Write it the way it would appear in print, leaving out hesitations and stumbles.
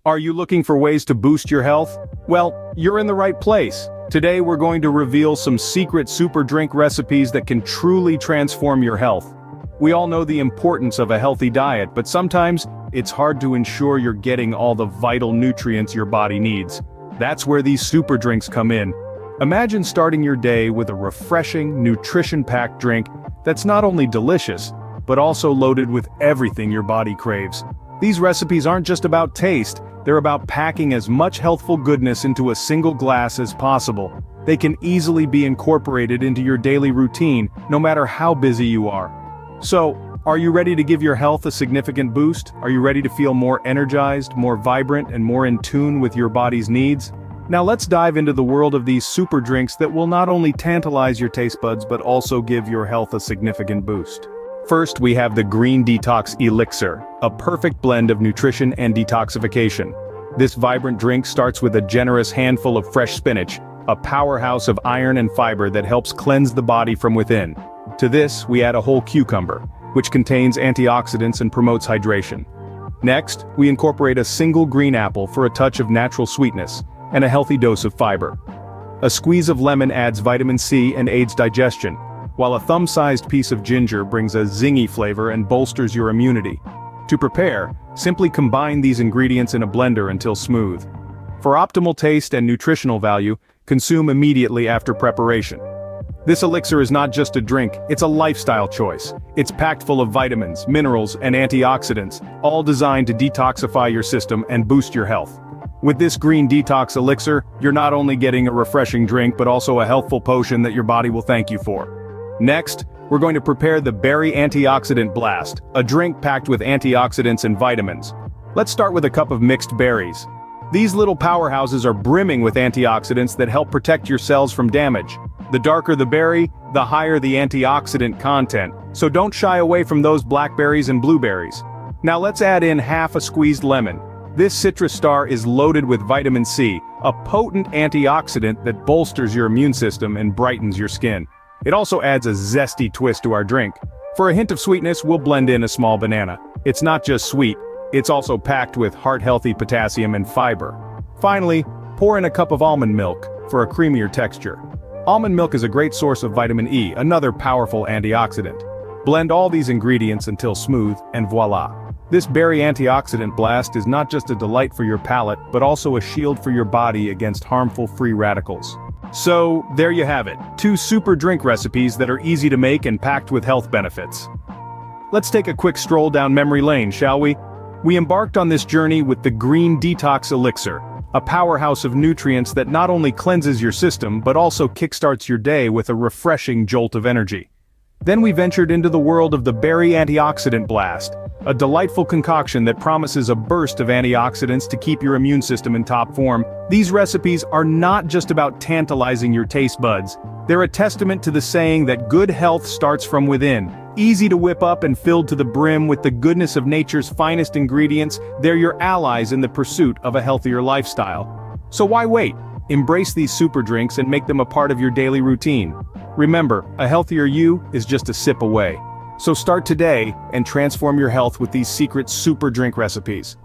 Are you looking for ways to boost your health? Well, you're in the right place. Today we're going to reveal some secret super drink recipes that can truly transform your health. We all know the importance of a healthy diet, but sometimes it's hard to ensure you're getting all the vital nutrients your body needs. That's where these super drinks come in. Imagine starting your day with a refreshing, nutrition-packed drink that's not only delicious, but also loaded with everything your body craves. These recipes aren't just about taste, they're about packing as much healthful goodness into a single glass as possible. They can easily be incorporated into your daily routine, no matter how busy you are. So, are you ready to give your health a significant boost? Are you ready to feel more energized, more vibrant, and more in tune with your body's needs? Now let's dive into the world of these super drinks that will not only tantalize your taste buds but also give your health a significant boost. First, we have the Green Detox Elixir, a perfect blend of nutrition and detoxification. This vibrant drink starts with a generous handful of fresh spinach, a powerhouse of iron and fiber that helps cleanse the body from within. To this, we add a whole cucumber, which contains antioxidants and promotes hydration. Next, we incorporate a single green apple for a touch of natural sweetness, and a healthy dose of fiber. A squeeze of lemon adds vitamin C and aids digestion, while a thumb-sized piece of ginger brings a zingy flavor and bolsters your immunity. To prepare, simply combine these ingredients in a blender until smooth. For optimal taste and nutritional value, consume immediately after preparation. This elixir is not just a drink, it's a lifestyle choice. It's packed full of vitamins, minerals, and antioxidants, all designed to detoxify your system and boost your health. With this green detox elixir, you're not only getting a refreshing drink but also a healthful potion that your body will thank you for. Next, we're going to prepare the Berry Antioxidant Blast, a drink packed with antioxidants and vitamins. Let's start with a cup of mixed berries. These little powerhouses are brimming with antioxidants that help protect your cells from damage. The darker the berry, the higher the antioxidant content, so don't shy away from those blackberries and blueberries. Now let's add in half a squeezed lemon. This citrus star is loaded with vitamin C, a potent antioxidant that bolsters your immune system and brightens your skin. It also adds a zesty twist to our drink. For a hint of sweetness, we'll blend in a small banana. It's not just sweet, it's also packed with heart-healthy potassium and fiber. Finally, pour in a cup of almond milk for a creamier texture. Almond milk is a great source of vitamin E, another powerful antioxidant. Blend all these ingredients until smooth, and voila! This berry antioxidant blast is not just a delight for your palate, but also a shield for your body against harmful free radicals. So, there you have it, 2 super drink recipes that are easy to make and packed with health benefits. Let's take a quick stroll down memory lane, shall we? We embarked on this journey with the Green Detox Elixir, a powerhouse of nutrients that not only cleanses your system but also kickstarts your day with a refreshing jolt of energy. Then we ventured into the world of the Berry Antioxidant Blast, a delightful concoction that promises a burst of antioxidants to keep your immune system in top form. These recipes are not just about tantalizing your taste buds. They're a testament to the saying that good health starts from within. Easy to whip up and filled to the brim with the goodness of nature's finest ingredients, they're your allies in the pursuit of a healthier lifestyle. So why wait? Embrace these super drinks and make them a part of your daily routine. Remember, a healthier you is just a sip away. So start today and transform your health with these secret super drink recipes.